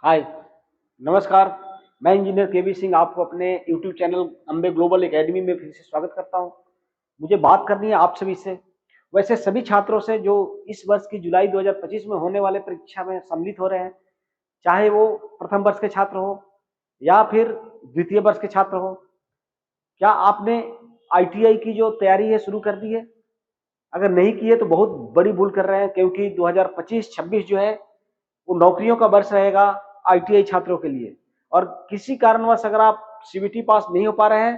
हाय, नमस्कार। मैं इंजीनियर केवी सिंह आपको अपने YouTube channel Ambe global academy में फिर से स्वागत करता हूं। मुझे बात करनी है आप सभी से, वैसे सभी छात्रों से जो इस वर्ष की जुलाई 2025 में होने वाले परीक्षा में सम्मिलित हो रहे हैं, चाहे वो प्रथम वर्ष के छात्र हो या फिर द्वितीय वर्ष के छात्र हो। क्या आपने आईटीआई की जो तैयारी है शुरू कर दी है? अगर नहीं की है तो बहुत बड़ी भूल कर रहे हैं, क्योंकि 2025-26 जो है वो नौकरियों का वर्ष रहेगा आईटीआई छात्रों के लिए। और किसी कारणवश अगर आप सीबीटी पास नहीं हो पा रहे हैं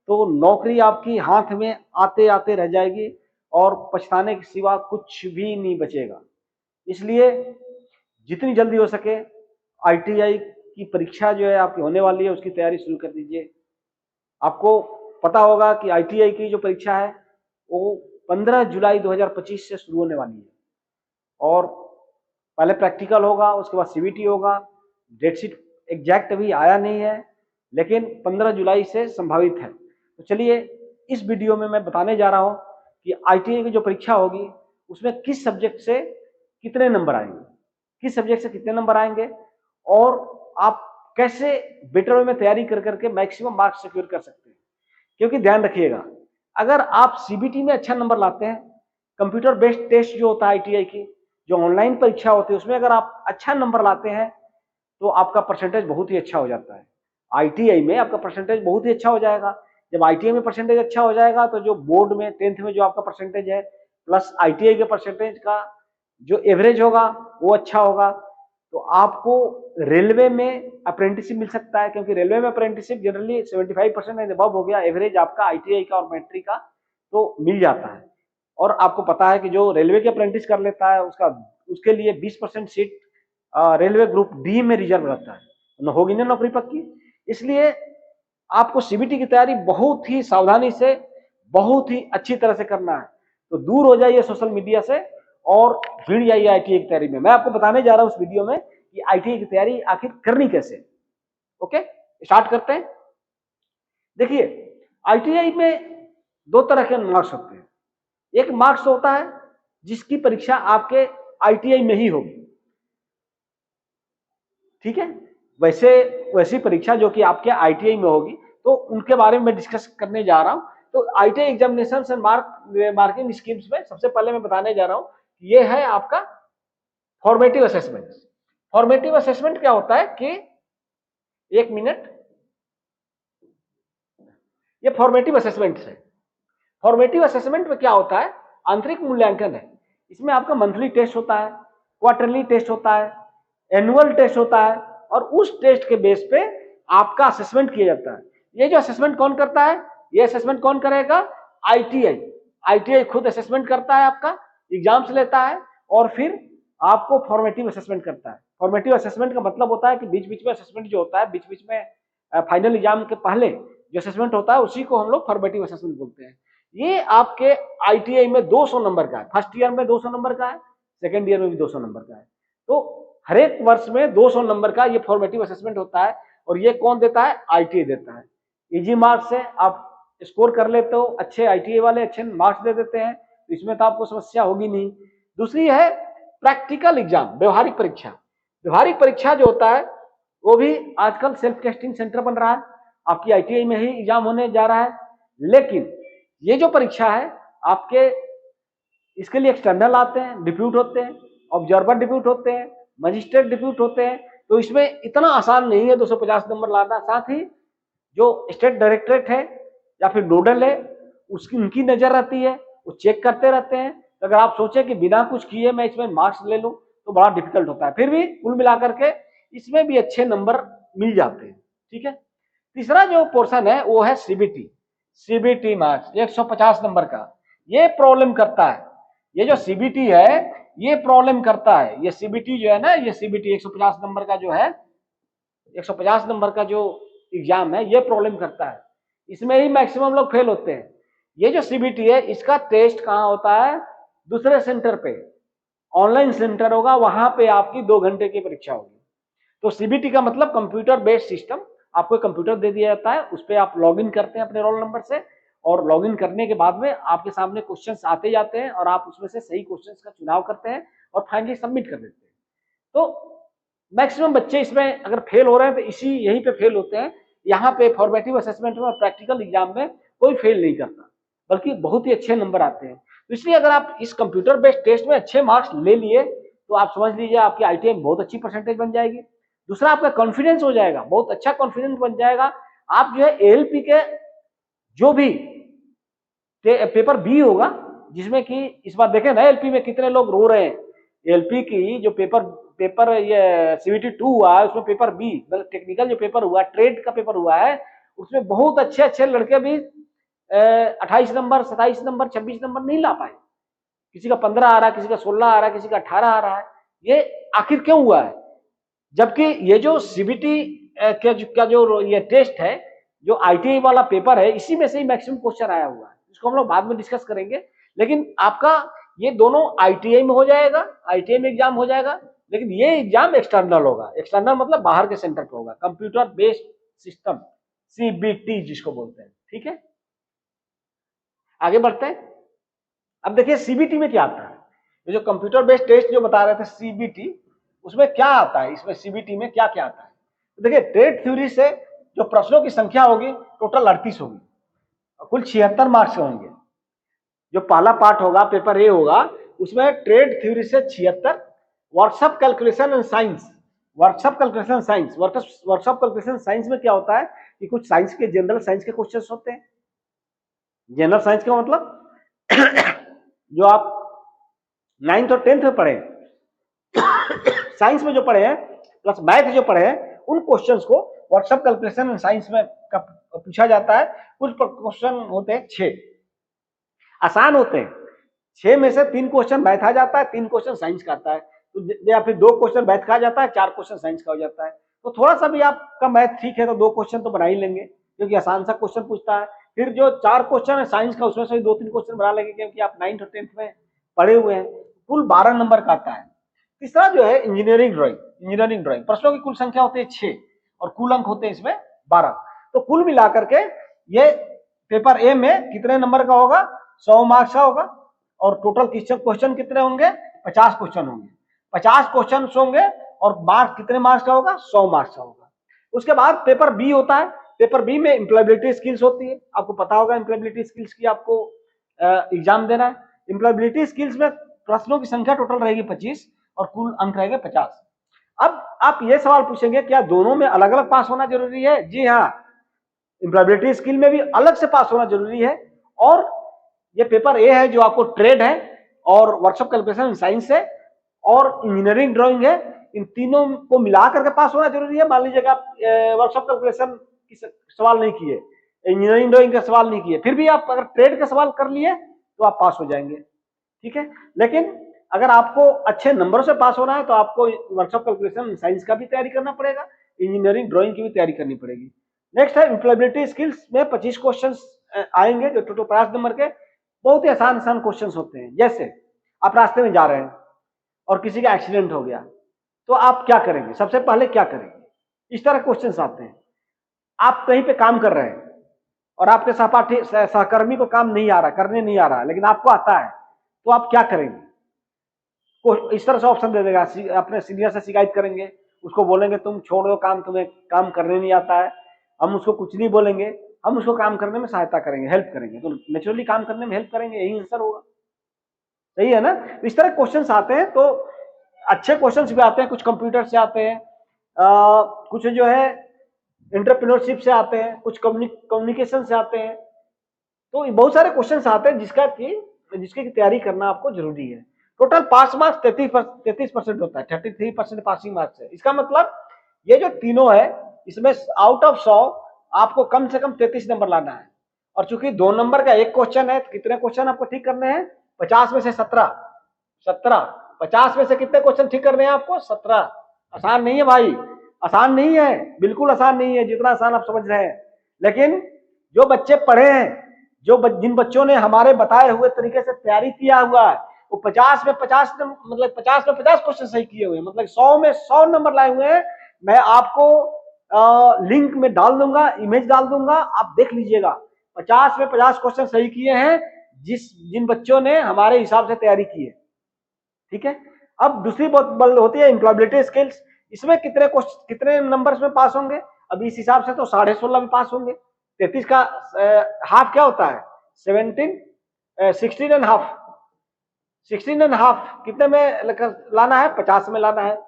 तो नौकरी आपकी हाथ में आते आते रह जाएगी और पछताने के सिवा कुछ भी नहीं बचेगा। इसलिए जितनी जल्दी हो सके आईटीआई की परीक्षा जो है आपकी होने वाली है उसकी तैयारी शुरू कर दीजिए। आपको पता होगा कि आईटीआई की जो परीक्षा है वो 15 जुलाई 2025 से शुरू होने वाली है और पहले प्रैक्टिकल होगा, उसके बाद सीबीटी होगा। डेट शीट एग्जैक्ट अभी आया नहीं है, लेकिन 15 जुलाई से संभावित है। तो चलिए इस वीडियो में मैं बताने जा रहा हूं कि आईटीआई की जो परीक्षा होगी उसमें किस सब्जेक्ट से कितने नंबर आएंगे, किस सब्जेक्ट से कितने नंबर आएंगे और आप कैसे बेटर वे में तैयारी कर करके मैक्सिमम मार्क्स सिक्योर कर सकते हैं। क्योंकि ध्यान रखिएगा, अगर आप सीबीटी में अच्छा नंबर लाते हैं, कंप्यूटर बेस्ड टेस्ट जो होता है आईटीआई की जो ऑनलाइन परीक्षा होती है उसमें अगर आप अच्छा नंबर लाते हैं तो आपका परसेंटेज बहुत ही अच्छा हो जाता है। आईटीआई में आपका परसेंटेज बहुत ही अच्छा हो जाएगा। जब आईटीआई में परसेंटेज अच्छा हो जाएगा तो जो बोर्ड में 10th में जो आपका परसेंटेज है प्लस आईटीआई के परसेंटेज का जो एवरेज होगा वो अच्छा होगा। तो आपको रेलवे में अप्रेंटिसशिप मिल सकता है, क्योंकि रेलवे में अप्रेंटिसशिप जनरली 75% एंड अबव हो गया एवरेज आपका आईटीआई का और मैट्रिक का तो मिल जाता है। और आपको पता है कि जो रेलवे के अप्रेंटिस कर लेता है उसके लिए 20% सीट रेलवे ग्रुप डी में रिजर्व रहता है, होगी ना नौकरी पक्की। इसलिए आपको सीबीटी की तैयारी बहुत ही सावधानी से बहुत ही अच्छी तरह से करना है। तो दूर हो जाइए सोशल मीडिया से और भिड़ जाइए आईटीआई की तैयारी में। मैं आपको बताने जा रहा हूं उस वीडियो में कि आईटीआई की तैयारी आखिर करनी कैसे। ओके, स्टार्ट करते हैं। देखिए, आईटीआई में दो तरह के मार्क्स होते हैं। एक मार्क्स होता है जिसकी परीक्षा आपके आईटीआई में ही होगी, ठीक है। वैसे वैसी परीक्षा जो कि आपके आईटीआई में होगी तो उनके बारे में डिस्कस करने जा रहा हूं। तो ITI examination and marking schemes में सबसे पहले मैं बताने जा रहा हूं, ये है आपका फॉर्मेटिव असेसमेंट। फॉर्मेटिव असेसमेंट क्या होता है कि एक मिनट, ये फॉर्मेटिव असेसमेंट है। फॉर्मेटिव असेसमेंट में क्या होता है, आंतरिक मूल्यांकन है। इसमें आपका मंथली टेस्ट होता है, क्वार्टरली टेस्ट होता है, एनुअल टेस्ट होता है और उस टेस्ट के बेस पे आपका असेसमेंट किया जाता है। ये जो असेसमेंट कौन करता है, ये असेसमेंट कौन करेगा, आईटीआई। आईटीआई खुद असेसमेंट करता है, आपका एग्जाम्स लेता है और फिर आपको फॉर्मेटिव असेसमेंट करता है। फॉर्मेटिव असेसमेंट का मतलब होता है कि बीच बीच में असेसमेंट जो होता है, बीच बीच में फाइनल एग्जाम के पहले जो असेसमेंट होता है उसी को हम लोग फॉर्मेटिव असेसमेंट बोलते हैं। ये आपके आईटीआई में 200 नंबर का है। फर्स्ट ईयर में 200 नंबर का है, सेकेंड ईयर में भी 200 नंबर का है। तो हर एक वर्ष में 200 नंबर का ये फॉर्मेटिव असेसमेंट होता है और ये कौन देता है, आईटीआई देता है। इजी मार्क्स से आप स्कोर कर लेते हो, अच्छे आईटीआई वाले अच्छे मार्क्स दे देते हैं, तो इसमें तो आपको समस्या होगी नहीं। दूसरी है प्रैक्टिकल एग्जाम, व्यवहारिक परीक्षा। व्यवहारिक परीक्षा जो होता है वो भी आजकल सेल्फ टेस्टिंग सेंटर बन रहा है, आपकी आईटीआई में ही एग्जाम होने जा रहा है। लेकिन ये जो परीक्षा है आपके, इसके लिए एक्सटर्नल आते हैं, डिप्यूट होते हैं, ऑब्जर्वर डिप्यूट होते हैं, मजिस्ट्रेट डिप्यूट होते हैं। तो इसमें इतना आसान नहीं है 250 नंबर लाना। साथ ही जो स्टेट डायरेक्टरेट है या फिर नोडल है उसकी उनकी नजर रहती है, वो चेक करते रहते हैं। तो अगर आप सोचे कि बिना कुछ किए मैं इसमें मार्क्स ले लूं तो बड़ा डिफिकल्ट होता है। फिर भी कुल मिलाकर के इसमें भी अच्छे नंबर मिल जाते हैं, ठीक है। तीसरा जो पोर्शन है वो है सीबीटी। सीबीटी मार्क्स 150 नंबर का ये प्रॉब्लम करता है। ये जो सीबीटी है ये प्रॉब्लम करता है। ये सीबीटी जो है ना, ये सीबीटी 150 नंबर का जो है, 150 नंबर का जो एग्जाम है ये प्रॉब्लम करता है। इसमें ही मैक्सिमम लोग फेल होते हैं। ये जो सीबीटी है इसका टेस्ट कहाँ होता है, दूसरे सेंटर पे, ऑनलाइन सेंटर होगा, वहां पे आपकी 2 घंटे की परीक्षा होगी। तो सीबीटी का मतलब कंप्यूटर बेस्ड सिस्टम, आपको कंप्यूटर दे दिया जाता है, उस पर आप लॉगिन करते हैं अपने रोल नंबर से और लॉगिन करने के बाद में आपके सामने क्वेश्चंस आते जाते हैं और आप उसमें से सही क्वेश्चंस का चुनाव करते हैं और फाइनली सबमिट कर देते हैं। तो मैक्सिमम बच्चे इसमें अगर फेल हो रहे हैं तो यहीं पे फेल होते हैं। यहाँ पे फॉर्मेटिव असेसमेंट में और प्रैक्टिकल एग्जाम में कोई फेल नहीं करता, बल्कि बहुत ही अच्छे नंबर आते हैं। तो इसलिए अगर आप इस कंप्यूटर बेस्ड टेस्ट में अच्छे मार्क्स ले लिए तो आप समझ लीजिए आपकी IIT में बहुत अच्छी परसेंटेज बन जाएगी। दूसरा, आपका कॉन्फिडेंस हो जाएगा, बहुत अच्छा कॉन्फिडेंस बन जाएगा। आप जो है ALP के जो भी पेपर बी होगा, जिसमें कि इस बार देखें ना LP में कितने लोग रो रहे हैं। LP की जो पेपर ये CBT 2 हुआ है, उसमें पेपर बी मतलब टेक्निकल जो पेपर हुआ, ट्रेड का पेपर हुआ है, उसमें बहुत अच्छे अच्छे लड़के भी 28 नंबर, 27 नंबर, 26 नंबर नहीं ला पाए। किसी का 15 आ रहा है, किसी का 16 आ रहा है, किसी का 18 आ रहा है। ये आखिर क्यों हुआ है? जबकि ये जो CBT का जो ये टेस्ट है, जो ITI वाला पेपर है, इसी में से ही मैक्सिमम क्वेश्चन आया हुआ है। इसको हम लोग बाद में डिस्कस करेंगे। लेकिन आपका ये दोनों ITI में हो जाएगा, ITI में एग्जाम हो जाएगा, लेकिन ये एग्जाम एक्सटर्नल होगा। एक्सटर्नल मतलब बाहर के सेंटर पे होगा, कंप्यूटर बेस्ड सिस्टम, CBT जिसको बोलते हैं। ठीक है, आगे बढ़ते हैं। अब देखिए CBT में क्या आता है। ये जो कंप्यूटर बेस्ड टेस्ट जो बता रहे थे CBT, उसमें क्या आता है, इसमें CBT में क्या क्या आता है। तो देखिए, ट्रेड थ्योरी से जो प्रश्नों की संख्या होगी टोटल 38 होगी, कुल 76 मार्क्स होंगे। जो पहला पार्ट होगा, पेपर A होगा, उसमें ट्रेड थ्योरी से 76, workshop calculation and science, workshop calculation science, workshop calculation science में क्या होता है कि कुछ साइंस के, जनरल साइंस के क्वेश्चन होते हैं। जनरल साइंस का मतलब जो आप 9th और 10th में पढ़े, साइंस में जो पढ़े हैं प्लस मैथ जो पढ़े हैं, उन क्वेश्चंस को वर्कशॉप कैलकुलेशन एंड साइंस में पूछा जाता है। कुछ क्वेश्चन होते हैं 6 आसान होते हैं, 6 में से 3 क्वेश्चन मैथ आ जाता है, 3 क्वेश्चन साइंस का आता है, तो या फिर 2 क्वेश्चन मैथ का आ जाता है, 4 क्वेश्चन साइंस का हो जाता है। तो थोड़ा सा भी आपका मैथ ठीक है तो 2 क्वेश्चन तो बना ही लेंगे, क्योंकि आसान सा क्वेश्चन पूछता है। फिर जो 4 क्वेश्चन है साइंस का, उसमें से 2-3 क्वेश्चन बना लेंगे, क्योंकि आप 9th और 10th में पढ़े हुए हैं। कुल 12 नंबर का आता है। तीसरा जो है इंजीनियरिंग ड्राइंग। इंजीनियरिंग ड्राइंग प्रश्नों की कुल संख्या होती है 6 और कुल अंक होते हैं इसमें 12। तो कुल मिलाकर के ये पेपर A में कितने नंबर का होगा, 100 मार्क्स का होगा। और टोटल क्वेश्चन कितने होंगे, 50 क्वेश्चन होंगे। 50 क्वेश्चन होंगे और मार्क्स कितने मार्क्स का होगा, 100 मार्क्स का होगा। उसके बाद पेपर B होता है। पेपर B में इंप्लॉयबिलिटी स्किल्स होती है, आपको पता होगा इंप्लॉयबिलिटी स्किल्स की आपको एग्जाम देना है। इंप्लॉयबिलिटी स्किल्स में प्रश्नों की संख्या टोटल रहेगी 25 और कुल अंक रहेंगे 50। अब आप ये सवाल पूछेंगे क्या दोनों में अलग अलग पास होना जरूरी है? जी हाँ, इंप्लॉयबिलिटी स्किल में भी अलग से पास होना जरूरी है। और ये पेपर A है जो आपको ट्रेड है और वर्कशॉप कैलकुलेशन साइंस है और इंजीनियरिंग ड्राइंग है, इन तीनों को मिला करके पास होना जरूरी है। मान लीजिएगा आप वर्कशॉप कैलकुलेशन की सवाल नहीं किए, इंजीनियरिंग ड्राइंग का सवाल नहीं किए, फिर भी आप अगर ट्रेड का सवाल कर लिए तो आप पास हो जाएंगे। ठीक है, लेकिन अगर आपको अच्छे नंबरों से पास होना है तो आपको वर्कशॉप कैलकुलेशन साइंस का भी तैयारी करना पड़ेगा, इंजीनियरिंग ड्राइंग की भी तैयारी करनी पड़ेगी। नेक्स्ट है इंप्लॉयबिलिटी स्किल्स में 25 क्वेश्चन आएंगे जो टोटल 50 नंबर के। बहुत ही आसान आसान क्वेश्चन होते हैं। जैसे आप रास्ते में जा रहे हैं और किसी का एक्सीडेंट हो गया, तो आप क्या करेंगे, सबसे पहले क्या करेंगे, इस तरह क्वेश्चन आते हैं। आप कहीं पे काम कर रहे हैं और आपके सहपाठी सहकर्मी को काम नहीं आ रहा, करने नहीं आ रहा, लेकिन आपको आता है, तो आप क्या करेंगे? इस तरह से ऑप्शन दे देगा, अपने सीनियर से शिकायत करेंगे, उसको बोलेंगे तुम छोड़ दो काम, तुम्हें काम करने नहीं आता है। हम उसको कुछ नहीं बोलेंगे, हम उसको काम करने में सहायता करेंगे, हेल्प करेंगे, तो नेचुरली काम करने में हेल्प करेंगे, यही आंसर होगा। सही है ना? इस तरह क्वेश्चंस आते हैं, तो अच्छे क्वेश्चंस भी आते हैं, कुछ कंप्यूटर से आते हैं, कुछ जो है एंटरप्रेन्योरशिप से आते हैं, कुछ कम्युनिकेशन से आते हैं। तो बहुत सारे क्वेश्चंस आते हैं जिसकी तैयारी करना आपको जरूरी है। टोटल पास मार्क्स 33% होता है, 33% पासिंग मार्क्स है। इसका मतलब ये जो तीनों है, इसमें आउट ऑफ 100 आपको कम से कम 33 नंबर लाना है। और चूंकि 2 नंबर का एक क्वेश्चन है, तो कितने क्वेश्चन आपको ठीक करने हैं? 50 में से 17 50 में से कितने क्वेश्चन ठीक करने हैं आपको? 17। आसान नहीं है भाई, आसान नहीं है, बिल्कुल आसान नहीं है जितना आसान आप समझ रहे हैं। लेकिन जो बच्चे पढ़े हैं, जिन बच्चों ने हमारे बताए हुए तरीके से तैयारी किया हुआ है, वो 50 में 50 मतलब 50 में 50 क्वेश्चन सही किए हुए हैं, मतलब 100 में 100 नंबर लाए हुए हैं। मैं आपको लिंक में डाल दूंगा, इमेज डाल दूंगा, आप देख लीजिएगा। 50 में 50 क्वेश्चन सही किए हैं जिन बच्चों ने हमारे हिसाब से तैयारी की है। ठीक है, अब दूसरी बात होती है एम्प्लॉयबिलिटी स्किल्स। इसमें कितने नंबर्स में पास होंगे? अब इस हिसाब से तो 16.5 में पास होंगे। 33 का हाफ क्या होता है? 16.5 कितने में लाना है? 50 में लाना है।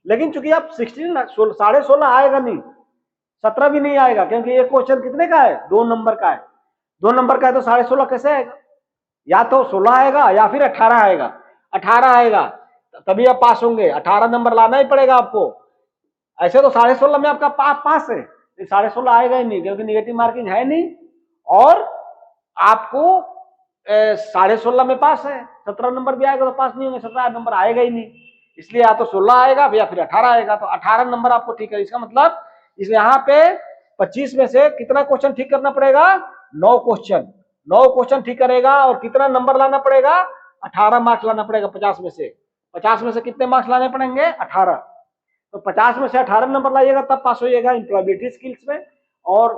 लेकिन चूंकि आप 16 आएगा नहीं, 17 भी नहीं आएगा, क्योंकि एक क्वेश्चन कितने का है? 2 नंबर का है। 2 नंबर का है तो 16.5 कैसे आएगा? या तो 16 आएगा या फिर 18 आएगा। 18 आएगा तभी आप पास होंगे। 18 नंबर लाना ही पड़ेगा आपको। ऐसे तो 16.5 में आपका पास है, 16.5 आएगा ही नहीं, क्योंकि निगेटिव मार्किंग है नहीं, और आपको 16.5 में पास है। 17 नंबर भी आएगा तो पास नहीं होंगे, 17 नंबर आएगा ही नहीं। इसलिए या तो 16 आएगा या फिर 18 आएगा। तो 18 नंबर आपको ठीक है। इसका मतलब इस यहाँ पे 25 में से कितना क्वेश्चन ठीक करना पड़ेगा? 9 क्वेश्चन। 9 क्वेश्चन ठीक करेगा और कितना नंबर लाना पड़ेगा? 18 मार्क्स लाना पड़ेगा 50 में से। 50 में से कितने मार्क्स लाने पड़ेंगे? 18। तो 50 में से 18 नंबर लाइएगा तब पास होइएगा एम्प्लॉयबिलिटी स्किल्स में। और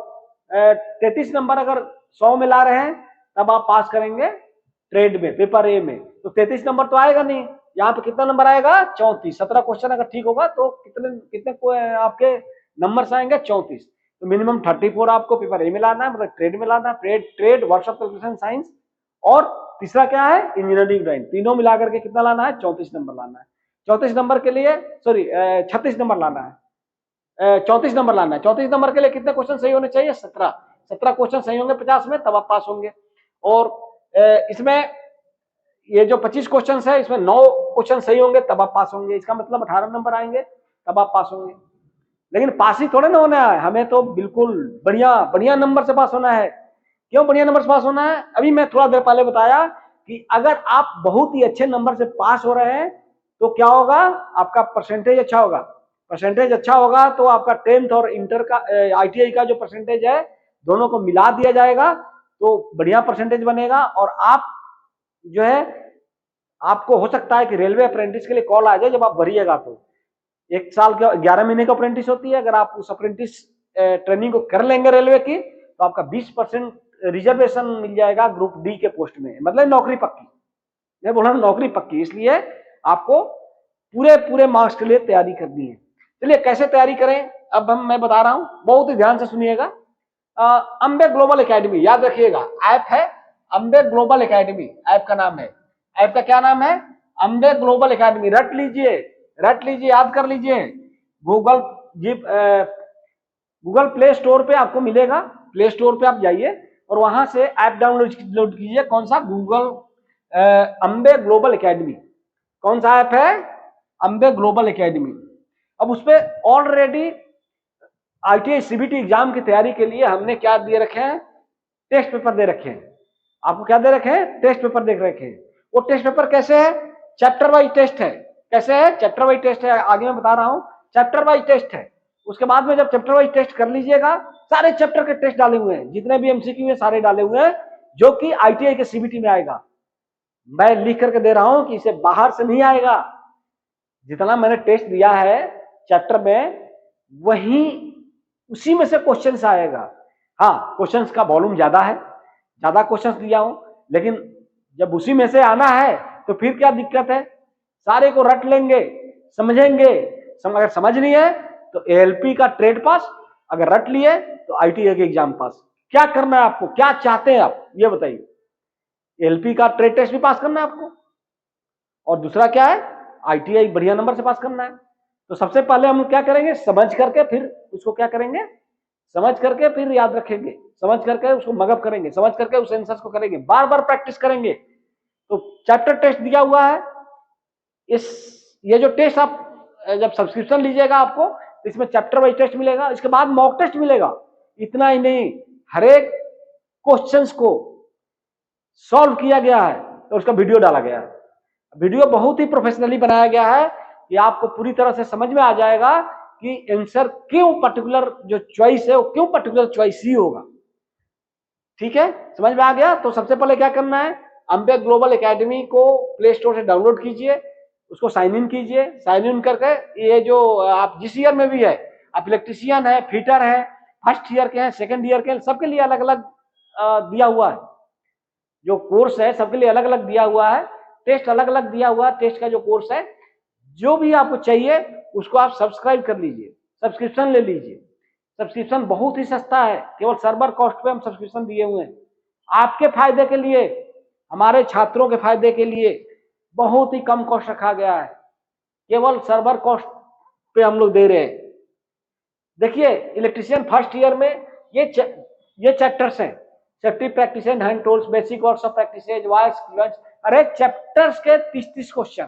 33 नंबर अगर 100 में ला रहे हैं तब आप पास करेंगे ट्रेड में, पेपर ए में। तो 33 नंबर तो आएगा नहीं। यहाँ पे कितना नंबर आएगा? 34। 17 क्वेश्चन अगर ठीक होगा तो कितने आपके नंबर आएंगे? 34। तो मिनिमम 34 आपको पेपर ए में लाना है, मतलब ट्रेड में लाना है। ट्रेड वर्कशॉप कैलकुलेशन साइंस और तीसरा क्या है? Engineering drawing. तीनों मिलाकर के कितना लाना है? 34 नंबर लाना है। 34 नंबर के लिए 36 नंबर लाना है। 34 नंबर लाना है। 34 नंबर के लिए कितने क्वेश्चन सही होने चाहिए? 17। 17 क्वेश्चन सही होंगे 50 में, तब आप पास होंगे। और इसमें ये जो 25 क्वेश्चन है, इसमें 9 क्वेश्चन सही होंगे तब आप पास होंगे। इसका मतलब 18 नंबर आएंगे तब आप पास होंगे। लेकिन पास ही थोड़े ना होना है, हमें तो बिल्कुल बढ़िया बढ़िया नंबर से पास होना है। क्यों बढ़िया नंबर से पास होना है? अभी मैं थोड़ा देर पहले बताया कि अगर आप बहुत ही अच्छे नंबर से पास हो रहे हैं तो क्या होगा? आपका परसेंटेज अच्छा होगा। परसेंटेज अच्छा होगा तो आपका 10th और इंटर का ITI का जो परसेंटेज है दोनों को मिला दिया जाएगा तो बढ़िया परसेंटेज बनेगा। और आप जो है, आपको हो सकता है कि रेलवे अप्रेंटिस के लिए कॉल आ जाए जब आप भरिएगा। तो 1 साल का 11 महीने का अप्रेंटिस होती है। अगर आप उस अप्रेंटिस ट्रेनिंग को कर लेंगे रेलवे की तो आपका 20% रिजर्वेशन मिल जाएगा ग्रुप डी के पोस्ट में, मतलब नौकरी पक्की। मैं बोल रहा हूँ नौकरी पक्की। इसलिए आपको पूरे मार्क्स के लिए तैयारी करनी है। चलिए कैसे तैयारी करें अब मैं बता रहा हूं, बहुत ही ध्यान से सुनिएगा। अंबे ग्लोबल एकेडमी, याद रखिएगा, ऐप है अंबे ग्लोबल एकेडमी, ऐप का नाम है। ऐप का क्या नाम है? Ambe global academy. रट लीजिए, याद कर लीजिए। गूगल प्ले स्टोर पे आपको मिलेगा। प्ले स्टोर पे आप जाइए और वहां से ऐप डाउनलोड कीजिए। कौन सा? Google Ambe global academy. कौन सा ऐप है? Ambe global academy. अब उस पर ऑलरेडी ITI CBT एग्जाम की तैयारी के लिए हमने क्या दे रखे हैं? टेस्ट पेपर दे रखे हैं। आपको क्या दे रखे हैं? टेस्ट पेपर दे रखे हैं। वो टेस्ट पेपर कैसे है? चैप्टर वाइज टेस्ट है। कैसे है? चैप्टर वाइज टेस्ट है। आगे मैं बता रहा हूं, चैप्टर वाइज टेस्ट है। उसके बाद में जब चैप्टर वाइज टेस्ट कर लीजिएगा, सारे चैप्टर के टेस्ट डाले हुए हैं, जितने भी MCQ है सारे डाले हुए हैं, जो कि ITI के CBT में आएगा। मैं लिख करके दे रहा हूं कि इसे बाहर से नहीं आएगा। जितना मैंने टेस्ट दिया है चैप्टर में, वही उसी में से क्वेश्चन आएगा। हाँ, क्वेश्चंस का वॉल्यूम ज्यादा है, ज्यादा क्वेश्चंस दिया हूं, लेकिन जब उसी में से आना है तो फिर क्या दिक्कत है? सारे को रट लेंगे, समझेंगे। अगर समझ नहीं है तो ALP का ट्रेड पास, अगर रट लिए तो ITI के एग्जाम पास। क्या करना है आपको? क्या चाहते हैं आप ये बताइए? ALP का ट्रेड टेस्ट भी पास करना है आपको, और दूसरा क्या है? ITI बढ़िया नंबर से पास करना है। तो सबसे पहले हम क्या करेंगे? समझ करके फिर उसको क्या करेंगे? समझ करके फिर याद रखेंगे, समझ करके उसको मगअप करेंगे, समझ करके उस आंसर्स को करेंगे, बार बार प्रैक्टिस करेंगे। तो चैप्टर टेस्ट दिया हुआ है। ये जो टेस्ट आप जब सब्सक्रिप्शन लीजिएगा आपको, तो इसमें चैप्टर वाइज टेस्ट मिलेगा, इसके बाद मॉक टेस्ट मिलेगा। इतना ही नहीं, हर एक क्वेश्चंस को सॉल्व किया गया है तो उसका वीडियो डाला गया है। वीडियो बहुत ही प्रोफेशनली बनाया गया है कि आपको पूरी तरह से समझ में आ जाएगा कि आंसर क्यों पर्टिकुलर जो चॉइस है वो क्यों पर्टिकुलर चॉइस ही होगा। ठीक है, समझ में आ गया? तो सबसे पहले क्या करना है? अंबे ग्लोबल एकेडमी को प्ले स्टोर से डाउनलोड कीजिए, उसको साइन इन कीजिए। साइन इन करके ये जो आप जिस ईयर में भी है, आप इलेक्ट्रीशियन है, फिटर है, फर्स्ट ईयर के हैं, सेकेंड ईयर के हैं, सबके लिए अलग अलग दिया हुआ है। जो कोर्स है सबके लिए अलग अलग दिया हुआ है, टेस्ट अलग अलग दिया हुआ है। टेस्ट का जो कोर्स है, जो भी आपको चाहिए उसको आप सब्सक्राइब कर लीजिए, सब्सक्रिप्शन ले लीजिए। सब्सक्रिप्शन बहुत ही सस्ता है, केवल सर्वर कॉस्ट पे हम सब्सक्रिप्शन दिए हुए हैं आपके फायदे के लिए, हमारे छात्रों के फायदे के लिए बहुत ही कम कॉस्ट रखा गया है, केवल सर्वर कॉस्ट पे हम लोग दे रहे हैं। देखिए इलेक्ट्रीशियन फर्स्ट ईयर में ये चैप्टर्स हैं, safety practice and hand tools, basic works of practices, vice clutch, हर एक चैप्टर्स के 30-30 क्वेश्चन,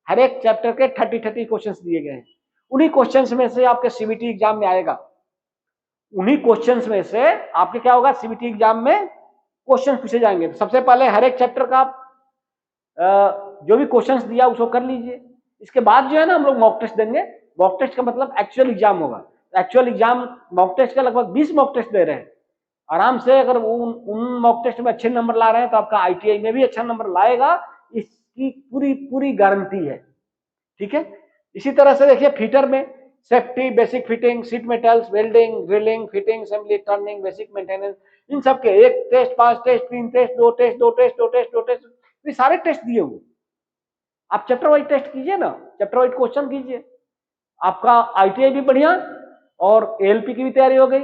हर एक चैप्टर के 30-30 क्वेश्चंस दिए गए हैं। उन्हीं क्वेश्चंस में से आपके सीबीटी एग्जाम में आएगा, उन्हीं क्वेश्चंस में से आपके क्या होगा, सीबीटी एग्जाम में क्वेश्चन पूछे जाएंगे। तो सबसे पहले हर एक चैप्टर का जो भी क्वेश्चंस दिया उसको कर लीजिए। इसके बाद जो है ना हम लोग मॉक टेस्ट देंगे। मॉक टेस्ट का मतलब एक्चुअल एग्जाम होगा। एक्चुअल एग्जाम मॉक टेस्ट का लगभग 20 मॉक टेस्ट दे रहे हैं। आराम से अगर उन मॉक टेस्ट में अच्छे नंबर ला रहे हैं तो आपका आईटीआई में भी अच्छा नंबर लाएगा, इसकी पूरी पूरी गारंटी है। ठीक है, इसी तरह से देखिए फिटर में safety, basic fitting, sheet metals, welding, drilling, fitting, assembly, turning, basic maintenance, इन सब के 1 test, 5 test, 3 test, 2 test, 2 test, 2 test, 2 test, ये सारे टेस्ट दिए हुए। आप चैप्टर वाइज टेस्ट कीजिए ना, चैप्टर वाइज क्वेश्चन कीजिए, आपका आईटीआई भी बढ़िया और एएलपी की भी तैयारी हो गई,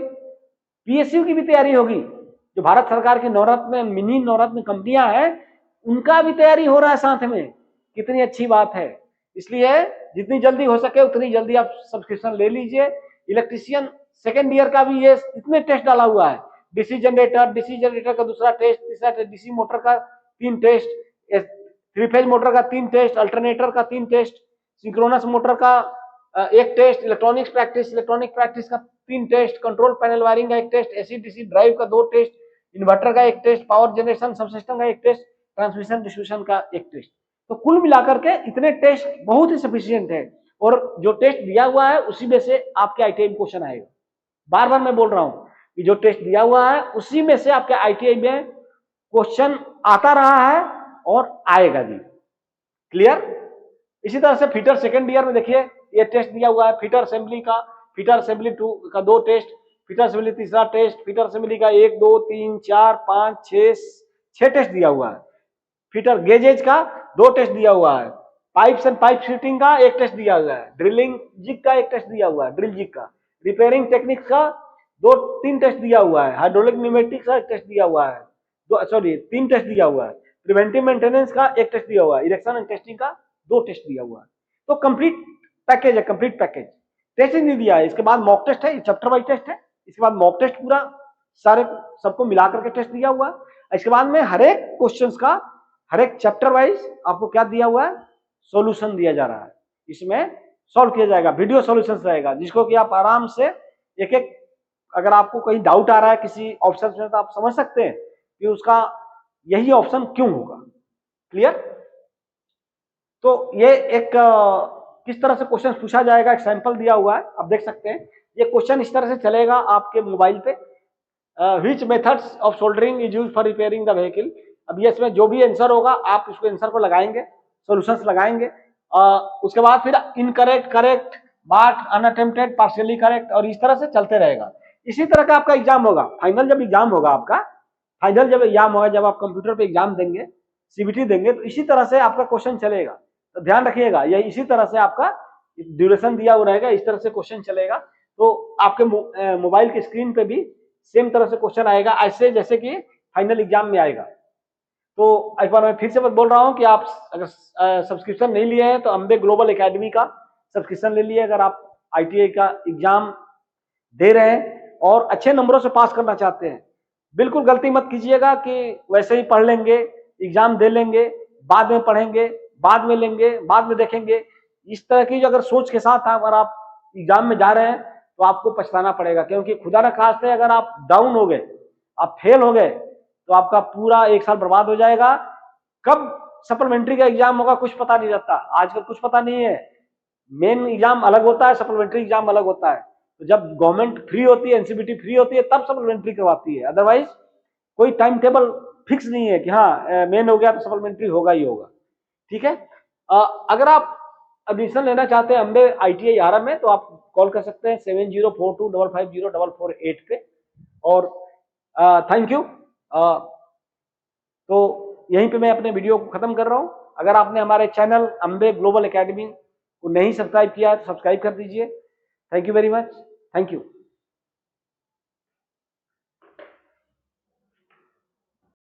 पीएसयू की भी तैयारी होगी। जो भारत सरकार के नवरत्न, मिनी नवरत्न कंपनियां हैं, उनका भी तैयारी हो रहा है साथ में। कितनी अच्छी बात है। इसलिए जितनी जल्दी हो सके उतनी जल्दी आप सब्सक्रिप्शन ले लीजिए। इलेक्ट्रीशियन सेकेंड ईयर का भी ये इतने टेस्ट डाला हुआ है, डीसी जनरेटर का दूसरा टेस्ट, तीसरा टेस्ट, डीसी मोटर का 3 टेस्ट, 3 फेज मोटर का 3 टेस्ट, अल्टरनेटर का 3 टेस्ट, सिंक्रोनस मोटर का 1 टेस्ट, इलेक्ट्रॉनिक प्रैक्टिस का 3 टेस्ट, कंट्रोल पैनल वायरिंग का 1 टेस्ट, एसी डीसी ड्राइव का 2 टेस्ट, इन्वर्टर का 1 टेस्ट, पावर जनरेशन सबसिस्टम का 1 टेस्ट, ट्रांसमिशन डिस्ट्रीब्यूशन का 1 टेस्ट। तो कुल मिलाकर के इतने टेस्ट बहुत ही सफिशिएंट है। और जो टेस्ट दिया हुआ है उसी में से आपके आईटीआई में क्वेश्चन आएगा। बार बार मैं बोल रहा हूं कि जो टेस्ट दिया हुआ है उसी में से आपके आईटीआई में क्वेश्चन आता रहा है और आएगा भी। क्लियर। इसी तरह से फिटर सेकेंड ईयर में देखिए ये टेस्ट दिया हुआ है, फिटर असेंबली 2 का 2 टेस्ट, फिटर असेंबली तीसरा टेस्ट, फिटर असेंबली का 1 2 3 4 5 6 टेस्ट दिया हुआ है, फिटर गेजेज का 2 टेस्ट दिया हुआ है, पाइप्स एंड पाइप फिटिंग का 1 टेस्ट दिया हुआ है, ड्रिलिंग जिग का 1 टेस्ट दिया हुआ है, ड्रिल जिग का, रिपेयरिंग टेक्निक्स का 2-3 टेस्ट दिया हुआ है, हाइड्रोलिक न्यूमेटिक्स का 1 टेस्ट दिया हुआ है, 3 टेस्ट दिया हुआ है, प्रिवेंटिव मेंटेनेंस का 1 टेस्ट दिया हुआ है, इरेक्शन एंड टेस्टिंग का 2 टेस्ट दिया हुआ है। तो कंप्लीट पैकेज है, कंप्लीट पैकेज। टेस्ट नहीं दिया है, इसके बाद मॉक टेस्ट है, चैप्टर वाइज टेस्ट है, इसके बाद मॉक टेस्ट पूरा सारे सबको मिलाकर के टेस्ट दिया हुआ है। इसके बाद में हर एक क्वेश्चंस का हर एक चैप्टर वाइज आपको क्या दिया हुआ है, सॉल्यूशन दिया जा रहा है। इसमें सॉल्व किया जाएगा, वीडियो सॉल्यूशन रहेगा, जिसको कि आप आराम से एक एक, अगर आपको कहीं डाउट आ रहा है किसी ऑप्शन में तो आप समझ सकते हैं कि उसका यही ऑप्शन क्यों होगा। क्लियर। तो ये एक किस तरह से क्वेश्चन पूछा जाएगा, एक सैंपल दिया हुआ है, आप देख सकते हैं। ये क्वेश्चन इस तरह से चलेगा आपके मोबाइल पे, which methods of soldering is used for repairing the vehicle. अब ये इसमें जो भी आंसर होगा आप उसको आंसर को लगाएंगे, सॉल्यूशंस लगाएंगे, उसके बाद फिर इनकरेक्ट, करेक्ट, बाट, अनअटेम्प्टेड, पार्शियली करेक्ट, और इस तरह से चलते रहेगा। इसी तरह का आपका एग्जाम होगा, फाइनल जब एग्जाम होगा आपका, फाइनल जब एग्जाम होगा, जब आप कंप्यूटर पे एग्जाम देंगे, सीबीटी देंगे, तो इसी तरह से आपका क्वेश्चन चलेगा। तो ध्यान रखिएगा, यही इसी तरह से आपका ड्यूरेशन दिया हुआ रहेगा, इस तरह से क्वेश्चन चलेगा। तो आपके मोबाइल की स्क्रीन पे भी सेम तरह से क्वेश्चन आएगा, ऐसे जैसे कि फाइनल एग्जाम में आएगा। तो एक बार मैं फिर से बोल रहा हूं कि आप अगर सब्सक्रिप्शन नहीं लिए हैं तो अंबे ग्लोबल एकेडमी का सब्सक्रिप्शन ले लिए। अगर आप आईटीआई का एग्जाम दे रहे हैं और अच्छे नंबरों से पास करना चाहते हैं, बिल्कुल गलती मत कीजिएगा कि वैसे ही पढ़ लेंगे, एग्जाम दे लेंगे, बाद में पढ़ेंगे, बाद में लेंगे, बाद में देखेंगे। इस तरह की जो अगर सोच के साथ अगर आप एग्जाम में जा रहे हैं तो आपको पछताना पड़ेगा, क्योंकि खुदा न खास्ते अगर आप डाउन हो गए, आप फेल हो गए, तो आपका पूरा 1 साल बर्बाद हो जाएगा। कब सप्लीमेंट्री का एग्जाम होगा कुछ पता नहीं लगता, आजकल कुछ पता नहीं है। मेन एग्जाम अलग होता है, सप्लीमेंट्री एग्जाम अलग होता है। तो जब गवर्नमेंट फ्री होती है, एनसीबीटी फ्री होती है, तब सप्लीमेंट्री करवाती है, अदरवाइज कोई टाइम टेबल फिक्स नहीं है कि हाँ मेन हो गया तो सप्लीमेंट्री होगा ही होगा। ठीक है। अगर आप एडमिशन लेना चाहते हैं अंबे आईटीआई आरएम में, तो आप कॉल कर सकते हैं 7042550448 पे। और थैंक यू। तो यहीं पे मैं अपने वीडियो को खत्म कर रहा हूं। अगर आपने हमारे चैनल अंबे ग्लोबल एकेडमी को नहीं सब्सक्राइब किया है तो सब्सक्राइब कर दीजिए। Thank you very much. Thank you.